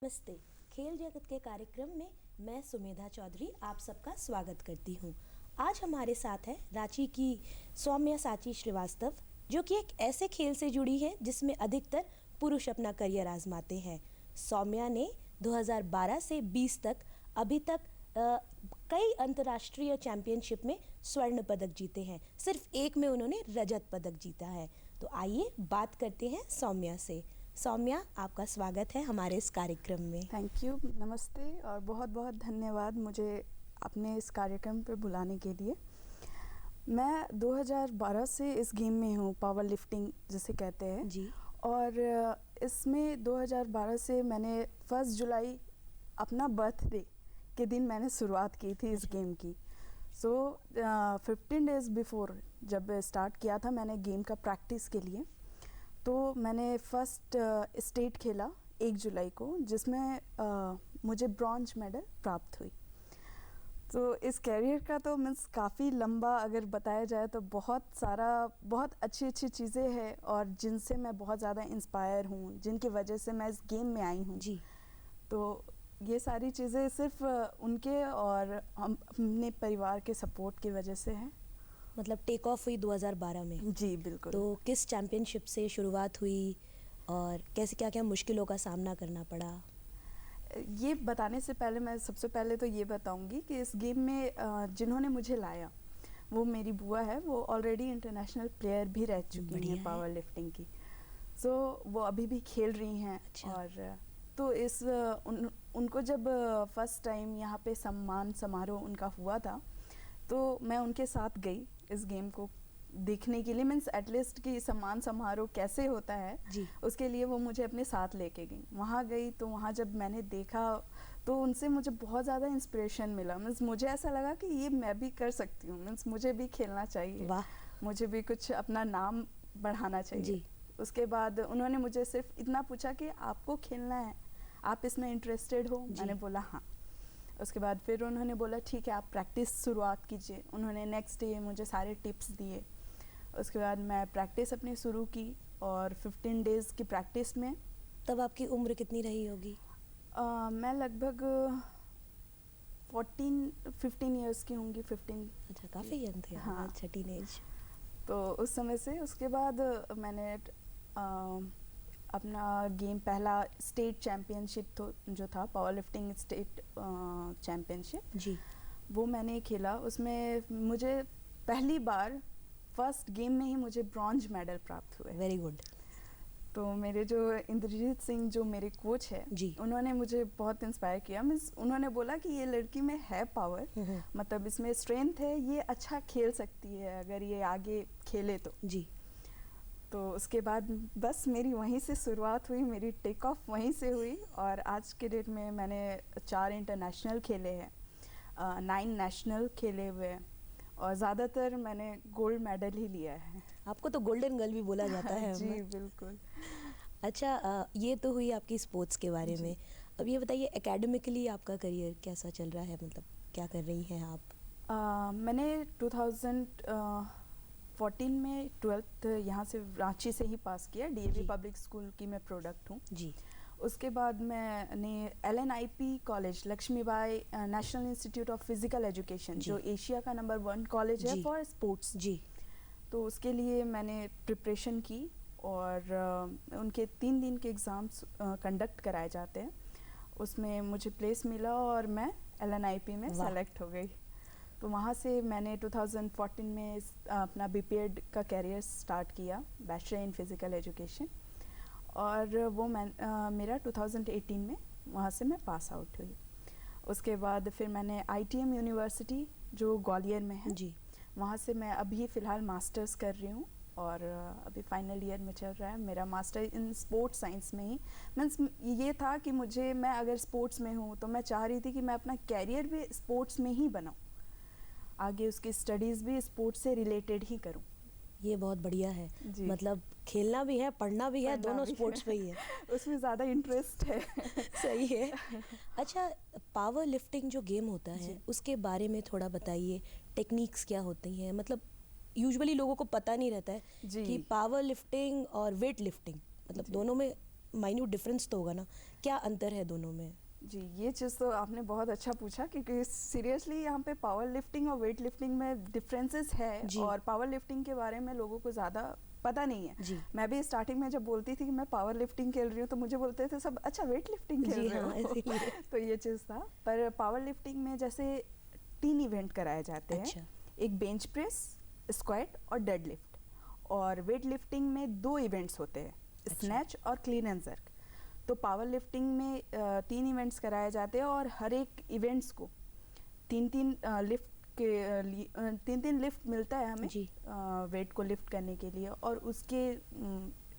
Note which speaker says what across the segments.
Speaker 1: नमस्ते। खेल जगत के कार्यक्रम में मैं सुमेधा चौधरी आप सबका स्वागत करती हूँ। आज हमारे साथ है रांची की सौम्या साची श्रीवास्तव, जो कि एक ऐसे खेल से जुड़ी है जिसमें अधिकतर पुरुष अपना करियर आजमाते हैं। सौम्या ने 2012 से 20 तक अभी तक कई अंतर्राष्ट्रीय चैंपियनशिप में स्वर्ण पदक जीते हैं। सिर्फ एक में उन्होंने रजत पदक जीता है। तो आइए बात करते हैं सौम्या से। सौम्या, आपका स्वागत है हमारे इस कार्यक्रम में।
Speaker 2: थैंक यू, नमस्ते और बहुत बहुत धन्यवाद मुझे अपने इस कार्यक्रम पर बुलाने के लिए। मैं 2012 से इस गेम में हूँ, पावर लिफ्टिंग जिसे कहते हैं
Speaker 1: जी।
Speaker 2: और इसमें 2012 से मैंने 1 जुलाई अपना बर्थडे के दिन मैंने शुरुआत की थी इस गेम की। 15 डेज़ बिफोर जब स्टार्ट किया था मैंने गेम का प्रैक्टिस के लिए, तो मैंने फर्स्ट स्टेट खेला 1 जुलाई को, जिसमें मुझे ब्रॉन्ज मेडल प्राप्त हुई। तो इस कैरियर का तो मीन्स काफ़ी लंबा अगर बताया जाए तो बहुत अच्छी अच्छी चीज़ें हैं और जिनसे मैं बहुत ज़्यादा इंस्पायर हूँ, जिनकी वजह से मैं इस गेम में आई हूँ।
Speaker 1: जी।
Speaker 2: तो ये सारी चीज़ें सिर्फ उनके और हम अपने परिवार के सपोर्ट की वजह से हैं।
Speaker 1: मतलब टेक ऑफ हुई 2012 में।
Speaker 2: जी बिल्कुल।
Speaker 1: तो किस चैंपियनशिप से शुरुआत हुई और कैसे क्या क्या मुश्किलों का सामना करना पड़ा?
Speaker 2: ये बताने से पहले मैं सबसे पहले तो ये बताऊंगी कि इस गेम में जिन्होंने मुझे लाया वो मेरी बुआ है। वो ऑलरेडी इंटरनेशनल प्लेयर भी रह चुकी हैं पावर लिफ्टिंग की। वो अभी भी खेल रही हैं।
Speaker 1: अच्छा।
Speaker 2: और तो उनको जब फर्स्ट टाइम यहाँ पे सम्मान समारोह उनका हुआ था, तो मैं उनके साथ गई इस गेम को देखने के लिए। मीन्स एटलीस्ट कि सम्मान समारोह कैसे होता है
Speaker 1: जी।
Speaker 2: उसके लिए वो मुझे अपने साथ लेके गई। वहाँ गई तो वहाँ जब मैंने देखा तो उनसे मुझे बहुत ज़्यादा इंस्पिरेशन मिला। मीन्स मुझे ऐसा लगा कि ये मैं भी कर सकती हूँ, मीन्स मुझे भी खेलना चाहिए।
Speaker 1: वाह।
Speaker 2: मुझे भी कुछ अपना नाम बढ़ाना चाहिए।
Speaker 1: जी।
Speaker 2: उसके बाद उन्होंने मुझे सिर्फ इतना पूछा कि आपको खेलना है, आप इसमें इंटरेस्टेड हो? मैंने बोला हाँ। उसके बाद फिर उन्होंने बोला ठीक है, आप प्रैक्टिस शुरुआत कीजिए। उन्होंने नेक्स्ट डे मुझे सारे टिप्स दिए। उसके बाद मैं प्रैक्टिस अपनी शुरू की और 15 डेज़ की प्रैक्टिस में।
Speaker 1: तब आपकी उम्र कितनी रही होगी?
Speaker 2: मैं लगभग 15 इयर्स की होंगी। 15।
Speaker 1: अच्छा, काफ़ी यंग थे।
Speaker 2: हाँ।
Speaker 1: अच्छा, टीनेज।
Speaker 2: तो उस समय से उसके बाद मैंने अपना गेम पहला स्टेट चैम्पियनशिप जो था पावर लिफ्टिंग स्टेट चैम्पियनशिप, जी, वो मैंने खेला। उसमें मुझे पहली बार फर्स्ट गेम में ही मुझे ब्रॉन्ज मेडल प्राप्त हुए।
Speaker 1: Very good.
Speaker 2: तो मेरे जो इंद्रजीत सिंह जो मेरे कोच है,
Speaker 1: जी,
Speaker 2: उन्होंने मुझे बहुत इंस्पायर किया। मीन्स उन्होंने बोला कि ये लड़की में है पावर, मतलब इसमें स्ट्रेंथ है, ये अच्छा खेल सकती है अगर ये आगे खेले तो। जी। तो उसके बाद बस मेरी वहीं से शुरुआत हुई, मेरी टेक ऑफ वहीं से हुई और आज के डेट में मैंने 4 इंटरनेशनल खेले हैं, 9 नेशनल खेले हुए हैं और ज़्यादातर मैंने गोल्ड मेडल ही लिया है।
Speaker 1: आपको तो गोल्डन गर्ल भी बोला जाता है।
Speaker 2: जी बिल्कुल।
Speaker 1: अच्छा, ये तो हुई आपकी स्पोर्ट्स के बारे में। अब ये बताइए एकेडमिकली आपका करियर कैसा चल रहा है, मतलब क्या कर रही हैं आप?
Speaker 2: मैंने 2014 में 12th यहाँ से रांची से ही पास किया। डीएवी पब्लिक स्कूल की मैं प्रोडक्ट हूँ। जी। उसके बाद मैंने LNIP college, Laxmibai national institute of physical education, जो एशिया का नंबर 1 कॉलेज है फॉर स्पोर्ट्स, जी, तो उसके लिए मैंने प्रिपरेशन की और उनके 3 दिन के एग्ज़ाम्स कंडक्ट कराए जाते हैं। उसमें मुझे प्लेस मिला और मैं LNIP में सेलेक्ट हो गई। तो वहाँ से मैंने 2014 में अपना BPED का कैरियर स्टार्ट किया, बैचलर इन फिज़िकल एजुकेशन, और वो मेरा 2018 में वहाँ से मैं पास आउट हुई। उसके बाद फिर मैंने ITM यूनिवर्सिटी जो ग्वालियर में है, जी, वहाँ से मैं अभी फ़िलहाल मास्टर्स कर रही हूँ और अभी फाइनल ईयर में चल रहा है मेरा मास्टर इन स्पोर्ट्स साइंस में ही। मीन्स ये था कि मैं अगर स्पोर्ट्स में हूँ तो मैं चाह रही थी कि मैं अपना कैरियर भी स्पोर्ट्स में ही बनाऊँ, आगे उसकी स्टडीज़ भी स्पोर्ट्स से रिलेटेड ही करूँ।
Speaker 1: ये बहुत बढ़िया है। मतलब खेलना भी है, पढ़ना भी है, दोनों स्पोर्ट्स पे ही है।
Speaker 2: उसमें ज़्यादा इंटरेस्ट है।
Speaker 1: सही है। अच्छा, पावर लिफ्टिंग जो गेम होता है उसके बारे में थोड़ा बताइए। टेक्निक्स क्या होती हैं? मतलब यूजुअली लोगों को पता नहीं रहता है कि पावर लिफ्टिंग और वेट लिफ्टिंग मतलब दोनों में माइन्यूट डिफरेंस तो होगा ना, क्या अंतर है दोनों में?
Speaker 2: जी, ये चीज़ तो आपने बहुत अच्छा पूछा, क्योंकि सीरियसली यहाँ पे पावर लिफ्टिंग और वेट लिफ्टिंग में डिफरेंसेस है, और पावर लिफ्टिंग के बारे में लोगों को ज़्यादा पता नहीं है जी। मैं भी स्टार्टिंग में जब बोलती थी कि मैं पावर लिफ्टिंग खेल रही हूँ तो मुझे बोलते थे सब, अच्छा वेट लिफ्टिंग खेल रहे हो। तो ये चीज़ था। पर पावर लिफ्टिंग में जैसे 3 इवेंट कराए जाते हैं, एक बेंच प्रेस, स्क्वाट और डेड लिफ्ट। और वेट लिफ्टिंग में 2 इवेंट्स होते हैं, स्नैच और क्लीन एंड जर्क। तो पावर लिफ्टिंग में 3 इवेंट्स कराए जाते हैं, और हर एक इवेंट्स को 3-3 लिफ्ट के लिए 3-3 लिफ्ट मिलता है हमें वेट को लिफ्ट करने के लिए। और उसके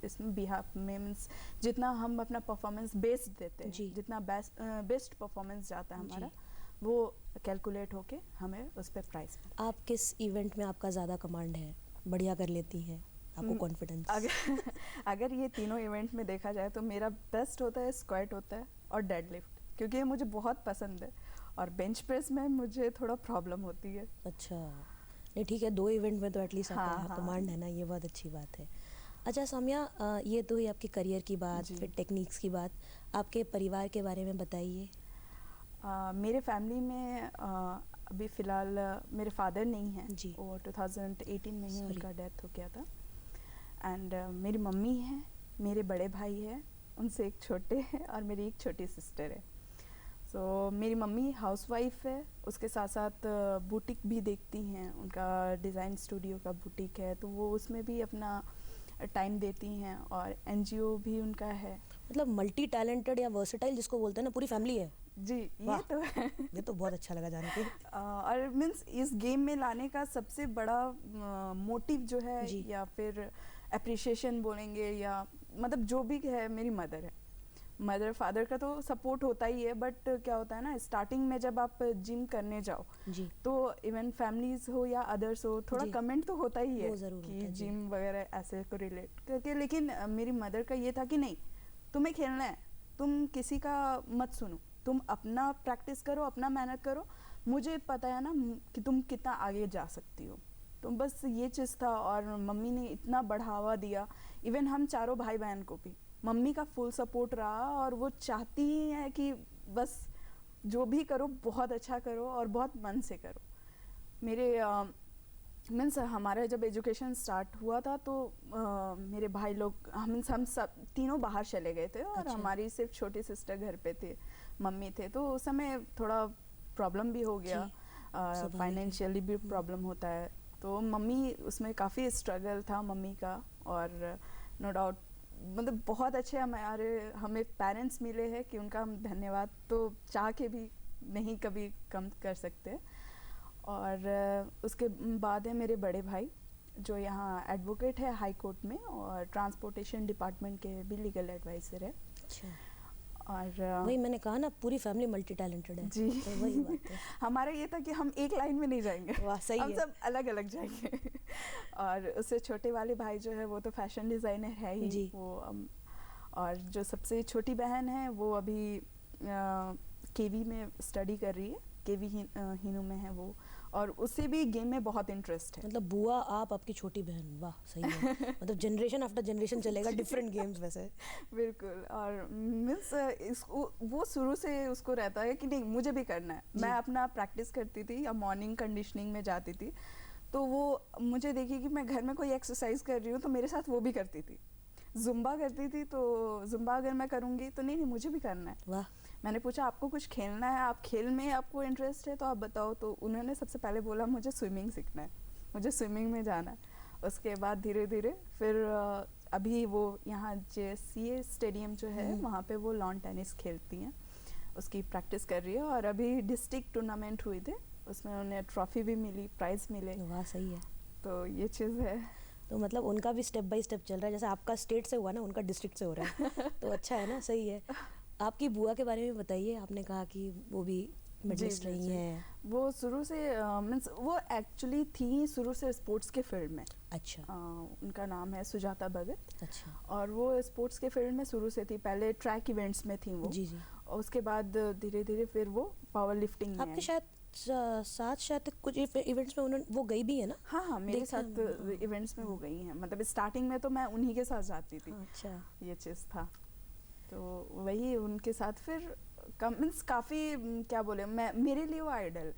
Speaker 2: इसमें बिहाफ में मीन्स जितना हम अपना परफॉर्मेंस बेस्ड देते हैं, जितना बेस्ट परफॉर्मेंस जाता है हमारा, वो कैलकुलेट होके हमें उस पर प्राइस।
Speaker 1: आप किस इवेंट में आपका ज़्यादा कमांड है, बढ़िया कर लेती हैं, आपको कॉन्फिडेंस?
Speaker 2: अगर ये तीनों इवेंट में देखा जाए तो मेरा बेस्ट होता है स्क्वाट होता है और डेड लिफ्ट, क्योंकि ये मुझे बहुत पसंद है। और बेंच प्रेस में मुझे थोड़ा प्रॉब्लम होती है।
Speaker 1: अच्छा, नहीं ठीक है, 2 इवेंट में तो एटलीस्ट आपका कमांड है ना, ये बहुत अच्छी बात है। अच्छा सौम्या, ये तो ही आपके करियर की बात, फिर टेक्निक्स की बात, आपके परिवार के बारे में बताइए।
Speaker 2: मेरे फैमिली में अभी फ़िलहाल मेरे फादर नहीं हैं जी, और 2018 में ही उनका डेथ हो गया था। एंड मेरी मम्मी है, मेरे बड़े भाई है, उनसे एक छोटे हैं, और मेरी एक छोटी सिस्टर है। सो मेरी मम्मी हाउसवाइफ है, उसके साथ साथ बुटीक भी देखती हैं, उनका डिज़ाइन स्टूडियो का बुटीक है, तो वो उसमें भी अपना टाइम देती हैं। और एनजीओ भी उनका है।
Speaker 1: मतलब मल्टी टैलेंटेड या वर्सेटाइल जिसको बोलते हैं ना, पूरी फैमिली है
Speaker 2: जी। ये तो है।
Speaker 1: ये तो बहुत अच्छा लगा जान के।
Speaker 2: और मीन्स इस गेम में लाने का सबसे बड़ा मोटिव जो है, या फिर अप्रिशिएशन बोलेंगे, या मतलब जो भी है, मेरी मदर है। मदर फादर का तो सपोर्ट होता ही है, बट क्या होता है ना, स्टार्टिंग में जब आप जिम करने जाओ जी, तो इवन फैमिलीज हो या अदर्स हो, थोड़ा कमेंट तो होता ही है कि जिम वगैरह ऐसे को रिलेट करके। लेकिन मेरी मदर का ये था कि नहीं, तुम्हें खेलना है, तुम किसी का मत सुनो, तुम अपना प्रैक्टिस करो, अपना मेहनत करो, मुझे पता है ना कि तुम कितना आगे जा सकती हो। तो बस ये चीज़ था। और मम्मी ने इतना बढ़ावा दिया, इवन हम चारों भाई बहन को भी मम्मी का फुल सपोर्ट रहा, और वो चाहती है कि बस जो भी करो बहुत अच्छा करो और बहुत मन से करो। मेरे मीन्स हमारा जब एजुकेशन स्टार्ट हुआ था तो मेरे भाई लोग हम सब तीनों बाहर चले गए थे, और हमारी सिर्फ छोटी सिस्टर घर पे थे, मम्मी थे। तो उस समय थोड़ा प्रॉब्लम भी हो गया, फाइनेंशियली भी प्रॉब्लम होता है, तो मम्मी उसमें काफ़ी स्ट्रगल था मम्मी का। और नो डाउट मतलब बहुत अच्छे हमें पेरेंट्स मिले हैं कि उनका हम धन्यवाद तो चाह के भी नहीं कभी कम कर सकते। और उसके बाद है मेरे बड़े भाई, जो यहाँ एडवोकेट है हाई कोर्ट में, और ट्रांसपोर्टेशन डिपार्टमेंट के भी लीगल एडवाइज़र है।
Speaker 1: अच्छा।
Speaker 2: और
Speaker 1: वही मैंने कहा ना, पूरी फैमिली मल्टी टैलेंटेड है
Speaker 2: जी।
Speaker 1: तो वही बात है।
Speaker 2: हमारा ये था कि हम एक लाइन में नहीं जाएंगे,
Speaker 1: वाह सही
Speaker 2: हम
Speaker 1: है।
Speaker 2: सब अलग अलग जाएंगे। और उससे छोटे वाले भाई जो है वो तो फैशन डिज़ाइनर है ही जी। वो और जो सबसे छोटी बहन है वो अभी केवी में स्टडी कर रही है, केवी हिनू में है वो, और उससे भी गेम में बहुत इंटरेस्ट है।
Speaker 1: मतलब बुआ आप, आपकी छोटी बहन, वाह सही है। मतलब जनरेशन आफ्टर जनरेशन चलेगा, डिफरेंट गेम्स वैसे।
Speaker 2: बिल्कुल। और मीन्स वो शुरू से उसको रहता है कि नहीं मुझे भी करना है। मैं अपना प्रैक्टिस करती थी या मॉर्निंग कंडीशनिंग में जाती थी, तो वो मुझे देखी कि मैं घर में कोई एक्सरसाइज कर रही हूँ तो मेरे साथ वो भी करती थी। जुम्बा करती थी, तो जुम्बा अगर मैं करूँगी तो नहीं मुझे भी करना है।
Speaker 1: वाह।
Speaker 2: मैंने पूछा आपको कुछ खेलना है, आप खेल में आपको इंटरेस्ट है तो आप बताओ। तो उन्होंने सबसे पहले बोला मुझे स्विमिंग सीखना है, मुझे स्विमिंग में जाना है। उसके बाद धीरे धीरे फिर अभी वो यहाँ JSCA स्टेडियम जो है वहाँ पे वो लॉन टेनिस खेलती हैं, उसकी प्रैक्टिस कर रही है। और अभी डिस्ट्रिक्ट टूर्नामेंट हुए थे, उसमें उन्हें ट्रॉफी भी मिली, प्राइज़ मिले।
Speaker 1: वाह सही है।
Speaker 2: तो ये चीज़ है।
Speaker 1: तो मतलब उनका भी स्टेप बाय स्टेप चल रहा है, जैसे आपका स्टेट से हुआ ना, उनका डिस्ट्रिक्ट से हो रहा है। तो अच्छा है ना, सही है। आपकी बुआ के बारे में बताइए, आपने कहा कि वो भी मेडलिस्ट रही हैं।
Speaker 2: वो शुरू से मीन्स वो एक्चुअली थी शुरू से स्पोर्ट्स के फील्ड में।
Speaker 1: अच्छा।
Speaker 2: उनका नाम है सुजाता भगत।
Speaker 1: अच्छा। और
Speaker 2: वो स्पोर्ट्स के फील्ड में शुरू से थी, पहले ट्रैक इवेंट्स में थी वो। जी जी। और उसके बाद धीरे धीरे फिर वो पावर लिफ्टिंग में।
Speaker 1: आपके साथ शायद कुछ इवेंट्स में उन्होंने वो गई भी है ना?
Speaker 2: हाँ हाँ, मेरे साथ इवेंट्स में वो गई हैं। मतलब स्टार्टिंग में तो मैं उन्हीं के साथ जाती थी।
Speaker 1: अच्छा,
Speaker 2: ये चीज़ था। तो वही उनके साथ फिर मीन्स काफ़ी क्या बोले, मैं मेरे लिए वो आइडल,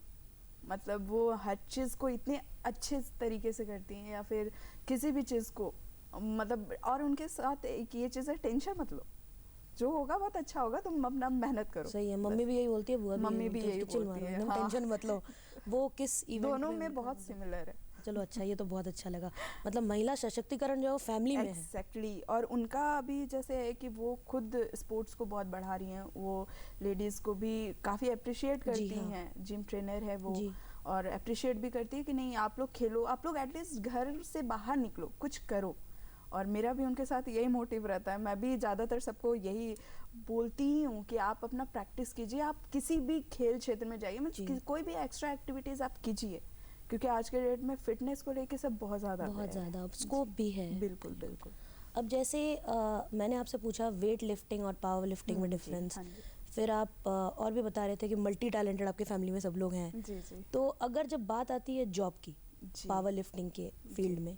Speaker 2: मतलब वो हर चीज़ को इतने अच्छे तरीके से करती हैं, या फिर किसी भी चीज़ को मतलब, और उनके साथ एक ये चीज़ है, टेंशन मत लो, जो होगा बहुत अच्छा होगा, तुम अपना मेहनत करो।
Speaker 1: सही है, मम्मी भी यही बोलती है, बुआ भी
Speaker 2: मम्मी भी यही बोलती है, हाँ।
Speaker 1: टेंशन मत लो। वो किस इवेंट
Speaker 2: दोनों में बहुत सिमिलर है।
Speaker 1: चलो अच्छा, ये तो बहुत अच्छा लगा। मतलब महिला सशक्तिकरण जो है वो फैमिली में है।
Speaker 2: एग्जैक्टली। और उनका अभी जैसे है कि वो खुद स्पोर्ट्स को बहुत बढ़ा रही हैं, वो लेडीज़ को भी काफ़ी अप्रिशिएट करती हैं, जिम ट्रेनर है वो, और अप्रिशिएट भी करती है कि नहीं आप लोग खेलो, आप लोग एटलीस्ट घर से बाहर निकलो, कुछ करो। और मेरा भी उनके साथ यही मोटिव रहता है, मैं भी ज़्यादातर सबको यही बोलती ही हूँ कि आप अपना प्रैक्टिस कीजिए, आप किसी भी खेल क्षेत्र में जाइए, मतलब कोई भी एक्स्ट्रा एक्टिविटीज़ आप कीजिए, क्योंकि आज के डेट में फिटनेस को लेके सब बहुत ज़्यादा
Speaker 1: स्कोप भी है।
Speaker 2: बिल्कुल बिल्कुल।
Speaker 1: अब जैसे मैंने आपसे पूछा वेट लिफ्टिंग और पावर लिफ्टिंग में डिफरेंस, फिर आप और भी बता रहे थे कि मल्टी टैलेंटेड आपके फैमिली में सब लोग हैं।
Speaker 2: जी।
Speaker 1: तो अगर जब बात आती है जॉब की, पावर लिफ्टिंग के फील्ड में,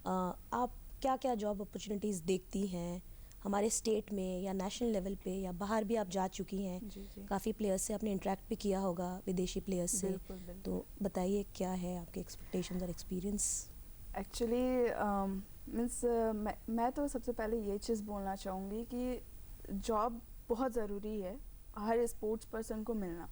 Speaker 1: आप क्या क्या जॉब अपॉर्चुनिटीज़ देखती हैं हमारे स्टेट में या नेशनल लेवल पे, या बाहर भी आप जा चुकी हैं, काफ़ी प्लेयर्स से आपने इंटरेक्ट भी किया होगा, विदेशी प्लेयर्स से।
Speaker 2: बिल्कुल।
Speaker 1: तो बताइए क्या है आपके एक्सपेक्टेशंस और एक्सपीरियंस।
Speaker 2: एक्चुअली मीन्स मैं तो सबसे पहले ये चीज़ बोलना चाहूँगी कि जॉब बहुत ज़रूरी है हर स्पोर्ट्स पर्सन को मिलना,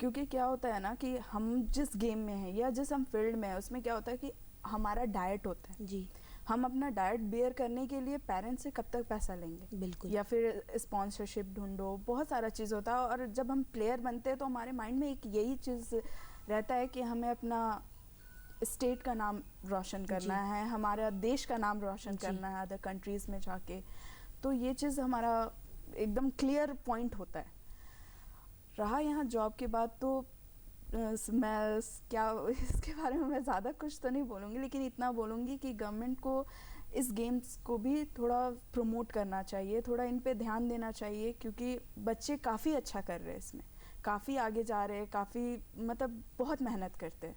Speaker 2: क्योंकि क्या होता है ना कि हम जिस गेम में हैं या जिस हम फील्ड में हैं, उसमें क्या होता है कि हमारा डाइट होता है
Speaker 1: जी।
Speaker 2: हम अपना डाइट बेयर करने के लिए पेरेंट्स से कब तक पैसा लेंगे,
Speaker 1: बिल्कुल,
Speaker 2: या फिर स्पॉन्सरशिप ढूंढो, बहुत सारा चीज़ होता है। और जब हम प्लेयर बनते हैं तो हमारे माइंड में एक यही चीज़ रहता है कि हमें अपना स्टेट का नाम रोशन करना है, हमारा देश का नाम रोशन करना है अदर कंट्रीज़ में जाके। तो ये चीज़ हमारा एकदम क्लियर पॉइंट होता है। रहा यहाँ जॉब के बाद, तो मैं क्या इसके बारे में मैं ज़्यादा कुछ तो नहीं बोलूँगी, लेकिन इतना बोलूँगी कि गवर्नमेंट को इस गेम्स को भी थोड़ा प्रमोट करना चाहिए, थोड़ा इन पे ध्यान देना चाहिए, क्योंकि बच्चे काफ़ी अच्छा कर रहे हैं इसमें, काफ़ी आगे जा रहे हैं, काफ़ी मतलब बहुत मेहनत करते हैं।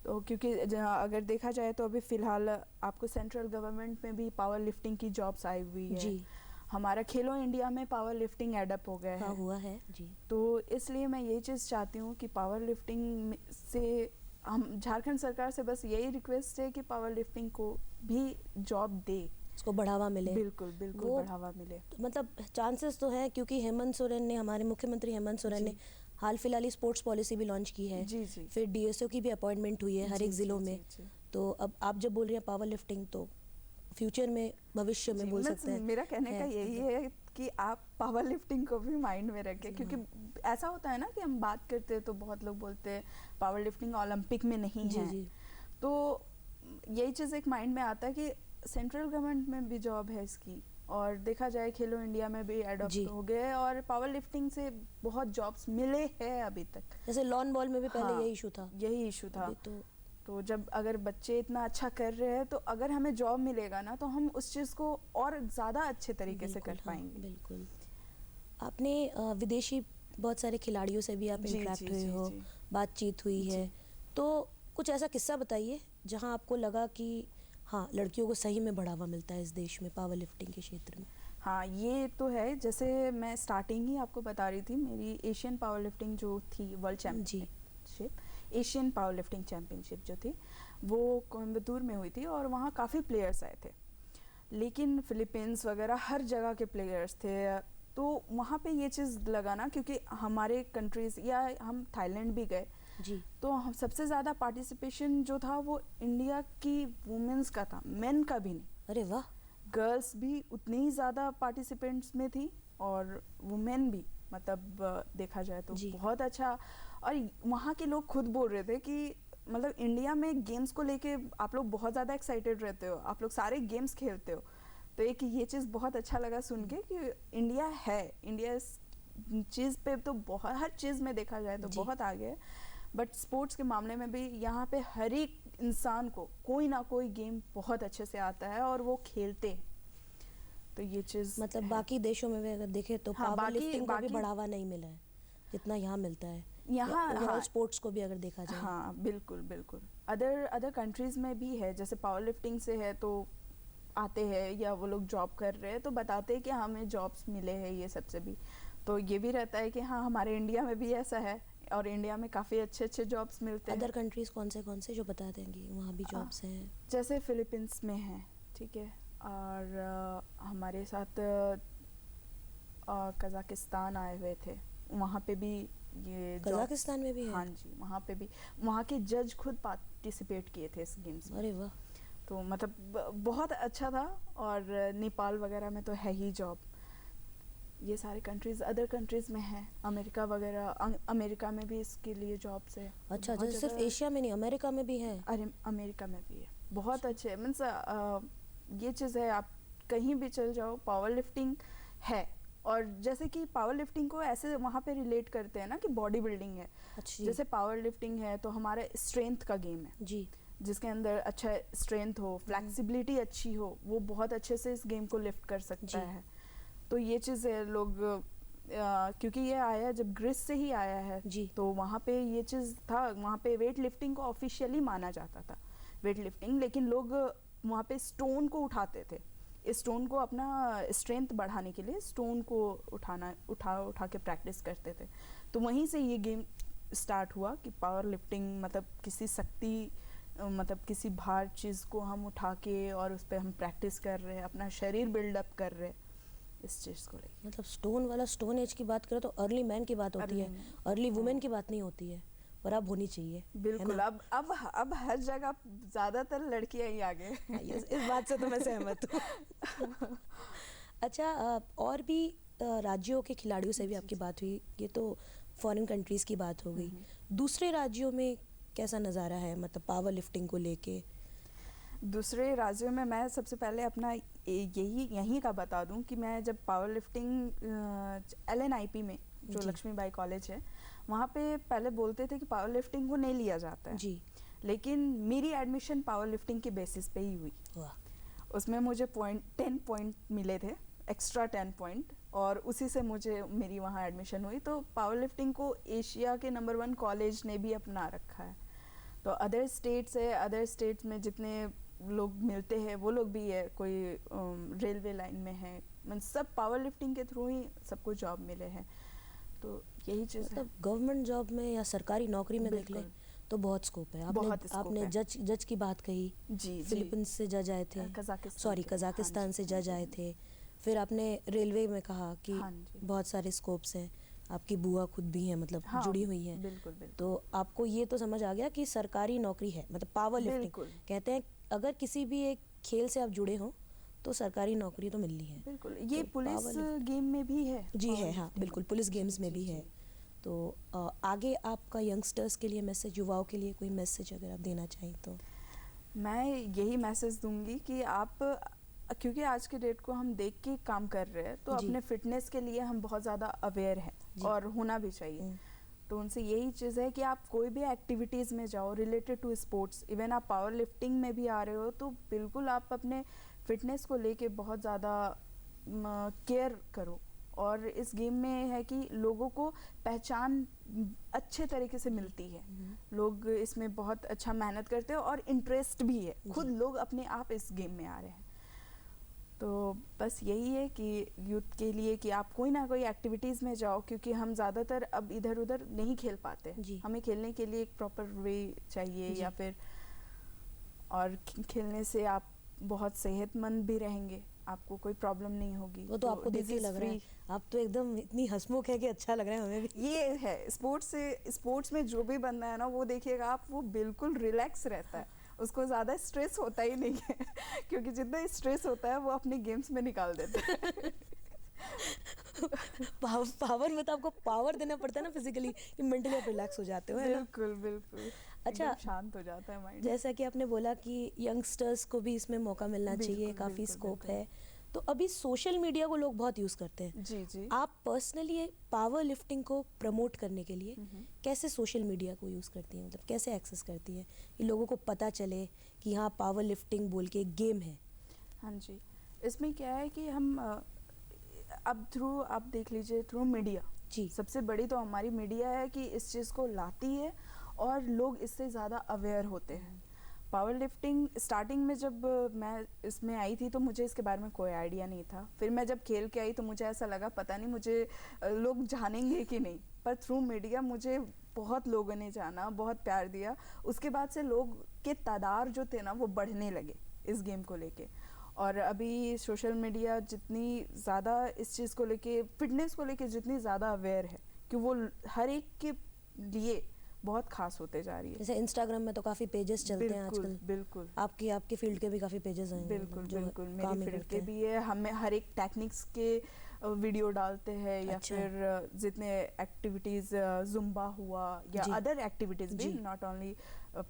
Speaker 2: तो क्योंकि अगर देखा जाए तो अभी फ़िलहाल आपको सेंट्रल गवर्नमेंट में भी पावर लिफ्टिंग की जॉब्स आई हुई है जी। हमारा खेलो इंडिया में पावर लिफ्टिंग एडअप हो गया है।
Speaker 1: हुआ है जी।
Speaker 2: तो इसलिए मैं ये चीज़ चाहती हूँ कि पावर लिफ्टिंग से हम झारखंड सरकार से बस यही रिक्वेस्ट है कि पावर लिफ्टिंग को भी जॉब दे,
Speaker 1: उसको बढ़ावा मिले।
Speaker 2: बिल्कुल बढ़ावा मिले।
Speaker 1: तो मतलब चांसेस तो हैं, क्योंकि हेमंत सोरेन ने, हमारे मुख्यमंत्री हेमंत सोरेन ने हाल फिलहाल ही स्पोर्ट्स पॉलिसी भी लॉन्च की है
Speaker 2: जी।
Speaker 1: फिर डीएसओ की भी अपॉइंटमेंट हुई है हर एक ज़िलों में। तो अब आप जब बोल रही हैं पावर लिफ्टिंग, तो फ्यूचर में, भविष्य में बोल सकते हैं।
Speaker 2: मेरा कहने का यही है कि आप पावर लिफ्टिंग को भी माइंड में रखें, क्योंकि ऐसा होता है ना कि हम बात करते हैं तो बहुत लोग बोलते हैं पावर लिफ्टिंग ओलंपिक में नहीं है। तो यही चीज़ एक माइंड में आता है कि सेंट्रल गवर्नमेंट में भी जॉब है इसकी, और देखा जाए खेलो इंडिया में भी एडॉप्ट हो गए, और पावर लिफ्टिंग से बहुत जॉब्स मिले हैं अभी तक।
Speaker 1: जैसे लॉन बॉल में भी पहले यही इशू था।
Speaker 2: तो जब अगर बच्चे इतना अच्छा कर रहे हैं, तो अगर हमें जॉब मिलेगा ना, तो हम उस चीज़ को और ज़्यादा अच्छे तरीके से कर पाएंगे।
Speaker 1: बिल्कुल। आपने विदेशी बहुत सारे खिलाड़ियों से भी आप इंटरेक्ट हुए हो, बातचीत हुई है, तो कुछ ऐसा किस्सा बताइए जहां आपको लगा कि हाँ, लड़कियों को सही में बढ़ावा मिलता है इस देश में पावर लिफ्टिंग के क्षेत्र में।
Speaker 2: हाँ, ये तो है। जैसे मैं स्टार्टिंग ही आपको बता रही थी, मेरी एशियन पावर लिफ्टिंग जो थी, world championship, Asian power lifting championship जो थी, वो कोयम्बतूर में हुई थी, और वहाँ काफ़ी प्लेयर्स आए थे, लेकिन फिलीपींस वगैरह हर जगह के प्लेयर्स थे। तो वहाँ पे ये चीज़ लगा ना, क्योंकि हमारे कंट्रीज़, या हम थाईलैंड भी गए
Speaker 1: जी,
Speaker 2: तो हम सबसे ज़्यादा पार्टिसिपेशन जो था वो इंडिया की वुमेन्स का था, मेन का भी नहीं।
Speaker 1: अरे वाह।
Speaker 2: गर्ल्स भी उतनी ही ज़्यादा पार्टिसिपेंट्स में थी, और वुमेन भी, मतलब देखा जाए तो बहुत अच्छा। और वहाँ के लोग खुद बोल रहे थे कि मतलब इंडिया में गेम्स को लेके आप लोग बहुत ज़्यादा एक्साइटेड रहते हो, आप लोग सारे गेम्स खेलते हो। तो एक ये चीज़ बहुत अच्छा लगा सुन के कि इंडिया इस चीज़ पे तो बहुत, हर चीज़ में देखा जाए तो बहुत आगे है, बट स्पोर्ट्स के मामले में भी यहाँ पे हर एक इंसान को कोई ना कोई गेम बहुत अच्छे से आता है और वो खेलते हैं। तो ये चीज़
Speaker 1: मतलब बाकी देशों में भी अगर देखें तो पावर लिफ्टिंग को भी बढ़ावा नहीं मिला है जितना यहाँ मिलता है यहाँ। स्पोर्ट्स को भी अगर देखा जाए,
Speaker 2: हाँ बिल्कुल। अदर कंट्रीज़ में भी है, जैसे पावर लिफ्टिंग से है तो आते हैं या वो लोग जॉब कर रहे हैं तो बताते हैं कि हमें जॉब्स मिले हैं ये सबसे भी। तो ये भी रहता है कि हाँ हमारे इंडिया में भी ऐसा है और इंडिया में काफ़ी अच्छे अच्छे जॉब्स मिलते हैं।
Speaker 1: अदर कंट्रीज़ कौन से जो बता देंगी वहाँ भी जॉब्स हैं?
Speaker 2: जैसे फिलीपींस में है, ठीक है, और हमारे साथ कज़ाकिस्तान आए हुए थे, वहाँ पे भी ये
Speaker 1: कज़ाकिस्तान में भी है?
Speaker 2: हाँ जी, वहाँ पे भी वहाँ के जज खुद पार्टिसिपेट किए थे इस गेम्स में।
Speaker 1: अरे वाह।
Speaker 2: तो मतलब बहुत अच्छा था। और नेपाल वगैरह में तो है ही जॉब। ये सारे कंट्रीज अदर कंट्रीज में है, अमेरिका वगैरह, अमेरिका में भी इसके लिए जॉब्स है।
Speaker 1: अच्छा, जैसे सिर्फ एशिया में नहीं, अमेरिका में भी है?
Speaker 2: अरे अमेरिका में भी है, बहुत अच्छे मीन्स ये चीज़ है, आप कहीं भी चल जाओ पावर लिफ्टिंग है। और जैसे कि पावर लिफ्टिंग को ऐसे वहाँ पे रिलेट करते हैं ना कि बॉडी बिल्डिंग है।
Speaker 1: अच्छा,
Speaker 2: जैसे पावर लिफ्टिंग है तो हमारा स्ट्रेंथ का गेम है
Speaker 1: जी, जिसके
Speaker 2: अंदर अच्छा स्ट्रेंथ हो, फ्लेक्सिबिलिटी अच्छी हो, वो बहुत अच्छे से इस गेम को लिफ्ट कर सकता है। तो ये चीज़ है, लोग क्योंकि ये आया जब ग्रीस से ही आया है जी, तो वहाँ पे ये चीज़ था, वहाँ पे वेट लिफ्टिंग को ऑफिशियली माना जाता था वेट लिफ्टिंग, लेकिन लोग वहाँ पे स्टोन को उठाते थे, इस स्टोन को अपना स्ट्रेंथ बढ़ाने के लिए स्टोन को उठा के प्रैक्टिस करते थे। तो वहीं से ये गेम स्टार्ट हुआ कि पावर लिफ्टिंग मतलब किसी शक्ति मतलब किसी भार चीज़ को हम उठा के और उस पर हम प्रैक्टिस कर रहे हैं, अपना शरीर बिल्डअप कर रहे हैं इस चीज़ को लेकर। मतलब
Speaker 1: स्टोन वाला, स्टोन एज की बात करें तो अर्ली मैन की बात होती है, अर्ली वुमेन की बात नहीं होती है, पर अब होनी चाहिए।
Speaker 2: बिल्कुल, अब हर जगह ज़्यादातर लड़कियां ही आगे हैं।
Speaker 1: इस बात से तो मैं सहमत हूँ। अच्छा, और भी राज्यों के खिलाड़ियों से भी आपकी बात हुई, ये तो फॉरेन कंट्रीज़ की बात हो गई। दूसरे राज्यों में कैसा नज़ारा है, मतलब पावर लिफ्टिंग को लेके?
Speaker 2: दूसरे राज्यों में मैं सबसे पहले अपना यहीं का बता दूं कि मैं जब पावर लिफ्टिंग LNIP में जो लक्ष्मीबाई कॉलेज है वहाँ पे पहले बोलते थे कि पावर लिफ्टिंग को नहीं लिया जाता है जी, लेकिन मेरी एडमिशन पावर लिफ्टिंग के बेसिस पे ही हुई। उसमें मुझे 10 पॉइंट मिले थे, एक्स्ट्रा 10 पॉइंट, और उसी से मेरी वहाँ एडमिशन हुई। तो पावर लिफ्टिंग को एशिया के नंबर 1 कॉलेज ने भी अपना रखा है। तो अदर स्टेट्स में जितने लोग मिलते हैं वो लोग भी है, कोई रेलवे लाइन में है, मतलब सब पावर लिफ्टिंग के थ्रू ही सबको जॉब मिले हैं। तो यही चीज़
Speaker 1: मतलब गवर्नमेंट जॉब में या सरकारी नौकरी में देख लें तो बहुत स्कोप है। आपने जज की बात कही जी, फिलीपींस से जज आए थे, कजाकिस्तान से जज आए थे, फिर आपने रेलवे में कहा कि बहुत सारे स्कोप्स हैं, आपकी बुआ खुद भी है, मतलब जुड़ी हुई है।
Speaker 2: बिल्कुल।
Speaker 1: तो आपको ये तो समझ आ गया कि सरकारी नौकरी है, मतलब पावर लिफ्टिंग कहते हैं अगर किसी भी एक खेल से आप जुड़े हो तो सरकारी नौकरी तो मिलनी है।
Speaker 2: बिल्कुल, ये तो पुलिस गेम में भी है
Speaker 1: जी, है, हाँ बिल्कुल, पुलिस गेम्स में भी है। तो आगे आपका यंगस्टर्स के लिए मैसेज, युवाओं के लिए कोई मैसेज अगर आप देना चाहें तो?
Speaker 2: मैं यही मैसेज दूंगी कि आप, क्योंकि आज के डेट को हम देख के काम कर रहे हैं, तो अपने फिटनेस के लिए हम बहुत ज़्यादा अवेयर हैं और होना भी चाहिए। तो उनसे यही चीज़ है कि आप कोई भी एक्टिविटीज़ में जाओ रिलेटेड टू स्पोर्ट्स, इवन आप पावर लिफ्टिंग में भी आ रहे हो तो बिल्कुल आप अपने फिटनेस को लेके बहुत ज़्यादा केयर करो। और इस गेम में है कि लोगों को पहचान अच्छे तरीके से मिलती है, लोग इसमें बहुत अच्छा मेहनत करते हैं और इंटरेस्ट भी है, खुद लोग अपने आप इस गेम में आ रहे हैं। तो बस यही है कि यूथ के लिए कि आप कोई ना कोई एक्टिविटीज़ में जाओ, क्योंकि हम ज़्यादातर अब इधर उधर नहीं खेल पाते, हमें खेलने के लिए एक प्रॉपर वे चाहिए, या फिर और खेलने से आप बहुत सेहतमंद भी रहेंगे, आपको कोई प्रॉब्लम नहीं होगी।
Speaker 1: वो तो आपको देख के लग रहा है, आप तो एकदम इतनी हंसमुख है कि अच्छा लग रहा है हमें भी।
Speaker 2: ये है स्पोर्ट्स में जो भी बंदा है ना, वो देखिएगा आप, वो बिल्कुल रिलैक्स रहता है, उसको ज़्यादा स्ट्रेस होता ही नहीं है क्योंकि जितना स्ट्रेस होता है वो अपने गेम्स में निकाल देता है।
Speaker 1: पावर में तो आपको पावर देना पड़ता है ना फिजिकली, कि मेंटली आप रिलैक्स हो जाते हो, है ना?
Speaker 2: बिल्कुल।
Speaker 1: अच्छा,
Speaker 2: शांत हो जाता है माइंड।
Speaker 1: जैसा कि आपने बोला कि यंगस्टर्स को भी इसमें मौका मिलना चाहिए, काफ़ी स्कोप है। तो अभी सोशल मीडिया को लोग बहुत यूज़ करते हैं।
Speaker 2: जी।
Speaker 1: आप पर्सनली पावर लिफ्टिंग को प्रमोट करने के लिए कैसे सोशल मीडिया को यूज़ करती हैं, मतलब कैसे एक्सेस करती हैं कि लोगों को पता चले कि हाँ पावर लिफ्टिंग बोल के एक गेम है?
Speaker 2: हाँ जी, इसमें क्या है कि हम अब आप देख लीजिए थ्रू मीडिया जी, सबसे बड़ी तो हमारी मीडिया है कि इस चीज़ को लाती है और लोग इससे ज़्यादा अवेयर होते हैं। पावर लिफ्टिंग स्टार्टिंग में जब मैं इसमें आई थी तो मुझे इसके बारे में कोई आइडिया नहीं था। फिर मैं जब खेल के आई तो मुझे ऐसा लगा पता नहीं मुझे लोग जानेंगे कि नहीं, पर थ्रू मीडिया मुझे बहुत लोगों ने जाना, बहुत प्यार दिया। उसके बाद से लोग के तादाद जो थे ना वो बढ़ने लगे इस गेम को लेके। और अभी सोशल मीडिया जितनी ज़्यादा इस चीज़ को लेके, फिटनेस को लेके जितनी ज़्यादा अवेयर है कि वो हर एक के लिए बहुत खास होते जा रही है।
Speaker 1: जैसे इंस्टाग्राम में तो काफी पेजेस चलते हैं आजकल।
Speaker 2: बिल्कुल
Speaker 1: आपकी फील्ड के भी काफी पेजेस हैं।
Speaker 2: बिल्कुल बिल्कुल मेरी फील्ड के भी है। हमें हर एक टेक्निक्स के वीडियो डालते हैं या
Speaker 1: अच्छा।
Speaker 2: फिर जितने एक्टिविटीज जुम्बा हुआ या अदर एक्टिविटीज भी, not only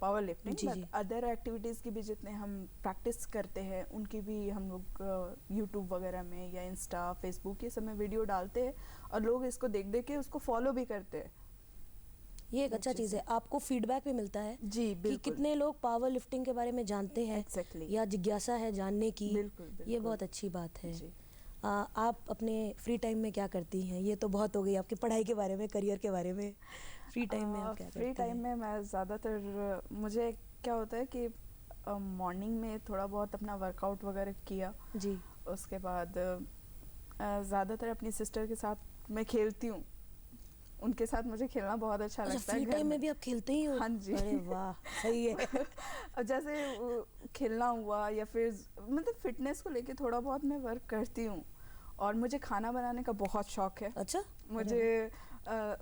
Speaker 2: power lifting but other activities की भी जितने हम प्रैक्टिस करते हैं उनकी भी हम लोग यूट्यूब वगैरह में या इंस्टा फेसबुक ये सब में वीडियो डालते हैं और लोग इसको देख देख के उसको फॉलो भी करते हैं।
Speaker 1: ये एक अच्छा चीज़ है, आपको फीडबैक भी मिलता है
Speaker 2: जी
Speaker 1: कि कितने लोग पावर लिफ्टिंग के बारे में जानते हैं या जिज्ञासा है जानने की।
Speaker 2: बिल्कुल।
Speaker 1: ये बहुत अच्छी बात है। आप अपने फ्री टाइम में क्या करती हैं? ये तो बहुत हो गई आपकी पढ़ाई के बारे में, करियर के बारे में। फ्री टाइम में आप क्या करती हैं?
Speaker 2: फ्री टाइम में मैं ज़्यादातर, मुझे क्या होता है कि मॉर्निंग में थोड़ा बहुत अपना वर्कआउट वगैरह किया
Speaker 1: जी।
Speaker 2: उसके बाद ज़्यादातर अपनी सिस्टर के साथ मैं खेलती हूँ। उनके साथ मुझे खेलना बहुत अच्छा लगता है।
Speaker 1: फ्री टाइम में भी आप खेलते ही हो?
Speaker 2: हाँ जी।
Speaker 1: अरे वाह, सही है।
Speaker 2: और जैसे खेलना हुआ या फिर मतलब फिटनेस को लेके थोड़ा बहुत मैं वर्क करती हूँ। और मुझे खाना बनाने का बहुत शौक है।
Speaker 1: अच्छा।
Speaker 2: मुझे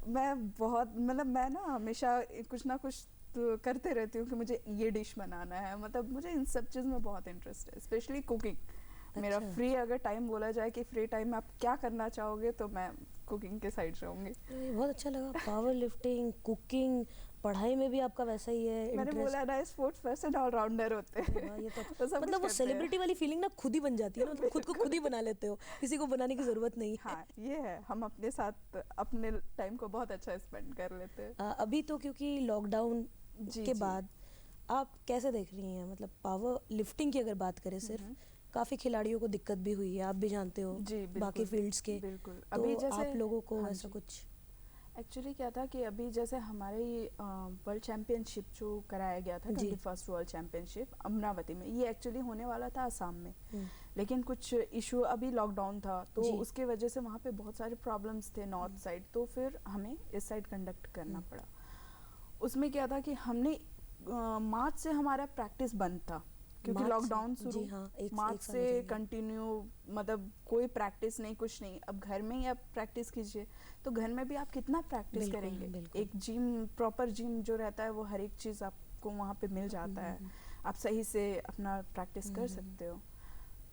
Speaker 2: मैं बहुत मतलब मैं ना हमेशा कुछ ना कुछ तो करते रहती हूँ कि मुझे ये डिश बनाना है। मतलब मुझे इन सब चीज़ में बहुत इंटरेस्ट है, स्पेशली कुकिंग। मेरा फ्री अगर टाइम बोला जाए कि फ्री टाइम में आप क्या करना चाहोगे तो मैं कुकिंग के साइड रहूँगी।
Speaker 1: बहुत अच्छा लगा। पावर लिफ्टिंग, कुकिंग, पढ़ाई में भी आपका वैसा ही है।
Speaker 2: मैंने बोला ना स्पोर्ट्स पर्सन ऑलराउंडर होते हैं।
Speaker 1: ये तो मतलब वो सेलिब्रिटी वाली फीलिंग ना खुद ही बन जाती है ना, मतलब खुद को खुद ही बना लेते हो, किसी को बनाने की जरूरत नहीं है।
Speaker 2: हाँ ये है, हम अपने साथ अपने टाइम को बहुत अच्छा स्पेंड कर लेते हैं।
Speaker 1: अभी तो क्योंकि लॉकडाउन के बाद आप कैसे देख रही हैं, मतलब पावर लिफ्टिंग की अगर बात करें सिर्फ, काफी खिलाड़ियों को दिक्कत भी हुई है, आप भी जानते हो बाकी फील्ड्स के।
Speaker 2: बिल्कुल।
Speaker 1: तो अभी जैसे आप लोगों को ऐसा कुछ
Speaker 2: एक्चुअली क्या था कि अभी जैसे हमारे वर्ल्ड चैंपियनशिप जो कराया गया था 21st वर्ल्ड चैंपियनशिप अमरावती में, ये एक्चुअली होने वाला था असम में, लेकिन कुछ इशू अभी लॉकडाउन था तो उसके वजह से वहाँ पे बहुत सारे प्रॉब्लम्स थे नॉर्थ साइड, तो फिर हमें इस साइड कंडक्ट करना पड़ा। उसमें क्या था कि हमने मार्च से हमारा प्रैक्टिस बंद था क्योंकि लॉकडाउन शुरू। मार्च से कंटिन्यू मतलब कोई प्रैक्टिस नहीं, कुछ नहीं। अब घर में ही आप प्रैक्टिस कीजिए, तो घर में भी आप कितना प्रैक्टिस करेंगे। एक जिम, प्रॉपर जिम जो रहता है वो हर एक चीज़ आपको वहाँ पे मिल जाता है, आप सही से अपना प्रैक्टिस कर सकते हो।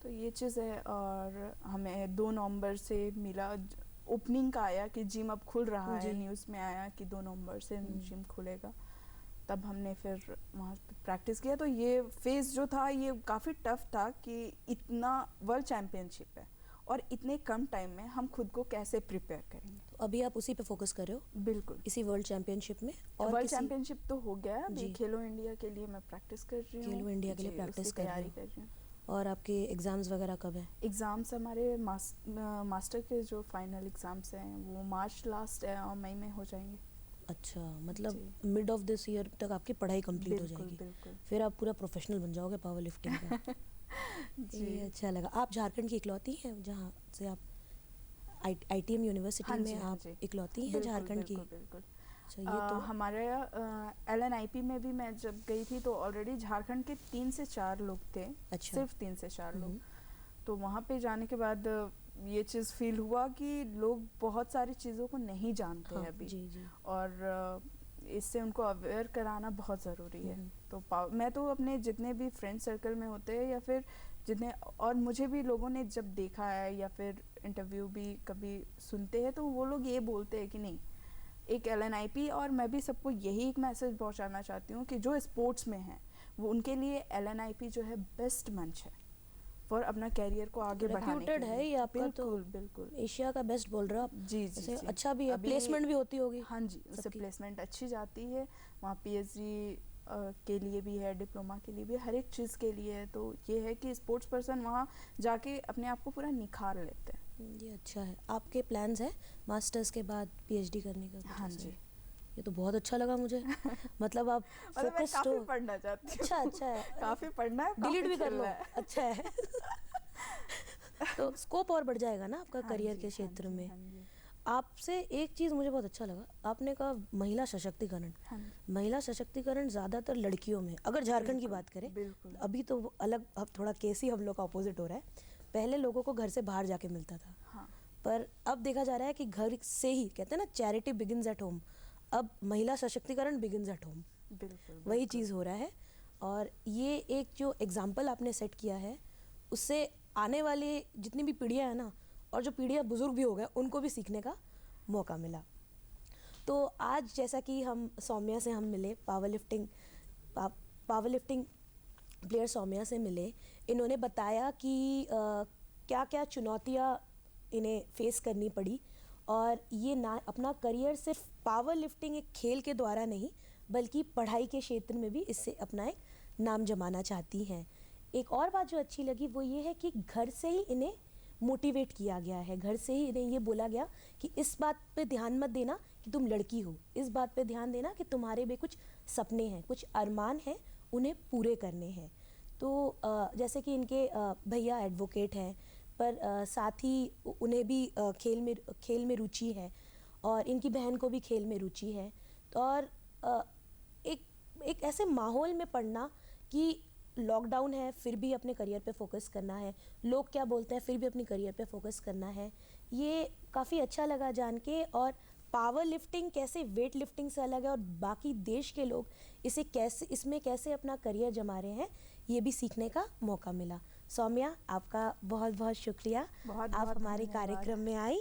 Speaker 2: तो ये चीज़ है। और हमें 2 नवंबर से मिला, ओपनिंग का आया कि जिम अब खुल रहा है, न्यूज़ में आया कि 2 नवंबर से जिम खुलेगा। तब हमने फिर वहाँ प्रैक्टिस किया। तो ये फेज़ जो था ये काफ़ी टफ था कि इतना वर्ल्ड चैंपियनशिप है और इतने कम टाइम में हम खुद को कैसे प्रिपेयर करेंगे।
Speaker 1: तो अभी आप उसी पे फोकस कर रहे हो?
Speaker 2: बिल्कुल,
Speaker 1: इसी वर्ल्ड चैंपियनशिप में। और
Speaker 2: वर्ल्ड चैंपियनशिप तो हो गया, अभी खेलो इंडिया के लिए मैं प्रैक्टिस कर रही हूँ।
Speaker 1: खेलो इंडिया के लिए प्रैक्टिस
Speaker 2: तैयारी कर रही हूँ।
Speaker 1: और आपके एग्जाम्स वगैरह कब है?
Speaker 2: एग्ज़ाम्स हमारे मास्टर के जो फाइनल एग्ज़ाम्स हैं वो मार्च लास्ट और मई में हो जाएंगे।
Speaker 1: अच्छा, मतलब मिड ऑफ दिस ईयर तक आपकी पढ़ाई कंप्लीट हो जाएगी।
Speaker 2: बिल्कुल।
Speaker 1: फिर आप पूरा प्रोफेशनल बन जाओगे पावर लिफ्टिंग का। ये अच्छा लगा। आप झारखंड की इकलौती हैं जहाँ से आप ITM यूनिवर्सिटी में आप इकलौती हैं झारखंड की?
Speaker 2: बिल्कुल।
Speaker 1: अच्छा, ये तो
Speaker 2: हमारे LNIP में भी मैं जब गई थी तो ऑलरेडी झारखंड के 3 से 4 लोग थे। अच्छा। सिर्फ 3 से 4 लोग। तो वहाँ पे जाने के बाद ये चीज़ फील हुआ कि लोग बहुत सारी चीज़ों को नहीं जानते हैं अभी।
Speaker 1: जी।
Speaker 2: और इससे उनको अवेयर कराना बहुत ज़रूरी है। तो मैं तो अपने जितने भी फ्रेंड सर्कल में होते हैं या फिर जितने, और मुझे भी लोगों ने जब देखा है या फिर इंटरव्यू भी कभी सुनते हैं तो वो लोग ये बोलते हैं कि नहीं, एक LNIP, और मैं भी सबको यही एक मैसेज पहुंचाना चाहती हूँ कि जो स्पोर्ट्स में है वो उनके लिए LNIP जो है बेस्ट मंच है और अपना कैरियर को आगे बढ़ाने के लिए
Speaker 1: है ये आपका।
Speaker 2: बिल्कुल
Speaker 1: एशिया का बेस्ट बोल रहे हो आप।
Speaker 2: जी।
Speaker 1: अच्छा भी है, प्लेसमेंट भी होती होगी।
Speaker 2: हाँ जी, उससे प्लेसमेंट अच्छी जाती है वहाँ। PhD के लिए भी है, डिप्लोमा के लिए भी, हर एक चीज़ के लिए है। तो ये है कि स्पोर्ट्स पर्सन वहाँ जाके अपने आप को पूरा निखार लेते हैं।
Speaker 1: ये अच्छा है। आपके प्लान्स है मास्टर्स के बाद PhD करने का?
Speaker 2: हाँ जी।
Speaker 1: ये तो बहुत अच्छा लगा मुझे। मतलब आप
Speaker 2: मतलब मैं
Speaker 1: फोकस्ड
Speaker 2: काफी
Speaker 1: हो।
Speaker 2: पढ़ना चाहती हूँ।
Speaker 1: अच्छा अच्छा है।
Speaker 2: काफी पढ़ना है,
Speaker 1: डिलीट भी
Speaker 2: काफी
Speaker 1: कर लो,
Speaker 2: खेलना है।
Speaker 1: अच्छा है। तो स्कोप और बढ़ जाएगा ना आपका
Speaker 2: हाँ
Speaker 1: करियर
Speaker 2: जी,
Speaker 1: के
Speaker 2: हाँ
Speaker 1: क्षेत्र
Speaker 2: जी,
Speaker 1: में।
Speaker 2: हाँ जी,
Speaker 1: आपसे एक चीज़ मुझे बहुत अच्छा लगा, आपने कहा महिला सशक्तिकरण।
Speaker 2: हाँ जी।
Speaker 1: महिला सशक्तिकरण ज़्यादातर लड़कियों में, अगर झारखंड की
Speaker 2: बिल्कुल,
Speaker 1: बात करें,
Speaker 2: बिल्कुल।
Speaker 1: अभी तो वो अलग, अब थोड़ा केस ही हम लोग का अपोजिट हो रहा है। पहले लोगों को घर से बाहर जाके मिलता था,
Speaker 2: हाँ,
Speaker 1: पर अब देखा जा रहा है कि घर से ही, कहते हैं ना चैरिटी बिगिंस एट होम, अब महिला सशक्तिकरण बिगिंस एट होम,
Speaker 2: बिल्कुल,
Speaker 1: वही
Speaker 2: बिल्कुल।
Speaker 1: चीज़ हो रहा है। और ये एक जो एग्जाम्पल आपने सेट किया है, उससे आने वाली जितनी भी पीढ़ियाँ हैं ना, और जो पीढ़ियाँ बुजुर्ग भी हो गए, उनको भी सीखने का मौका मिला। तो आज जैसा कि हम सौम्या से हम मिले, पावर लिफ्टिंग प्लेयर सौम्या से मिले, इन्होंने बताया कि क्या क्या चुनौतियाँ इन्हें फेस करनी पड़ी, और ये ना अपना करियर सिर्फ पावर लिफ्टिंग एक खेल के द्वारा नहीं, बल्कि पढ़ाई के क्षेत्र में भी इससे अपना एक नाम जमाना चाहती हैं। एक और बात जो अच्छी लगी वो ये है कि घर से ही इन्हें मोटिवेट किया गया है, घर से ही इन्हें ये बोला गया कि इस बात पे ध्यान मत देना कि तुम लड़की हो, इस बात पे ध्यान देना कि तुम्हारे भी कुछ सपने हैं, कुछ अरमान हैं, उन्हें पूरे करने हैं। तो जैसे कि इनके भैया एडवोकेट हैं, पर साथ ही उन्हें भी खेल में रुचि है, और इनकी बहन को भी खेल में रुचि है। और एक एक ऐसे माहौल में पढ़ना कि लॉकडाउन है फिर भी अपने करियर पे फोकस करना है, लोग क्या बोलते हैं फिर भी अपनी करियर पे फोकस करना है, ये काफ़ी अच्छा लगा जान के। और पावर लिफ्टिंग कैसे वेट लिफ्टिंग से अलग है, और बाकी देश के लोग इसमें कैसे अपना करियर जमा रहे हैं, ये भी सीखने का मौका मिला। सौम्या, आपका बहुत बहुत शुक्रिया,
Speaker 2: बहुत
Speaker 1: आप
Speaker 2: बहुत
Speaker 1: हमारे
Speaker 2: धन्यवाद।
Speaker 1: कार्यक्रम में आई।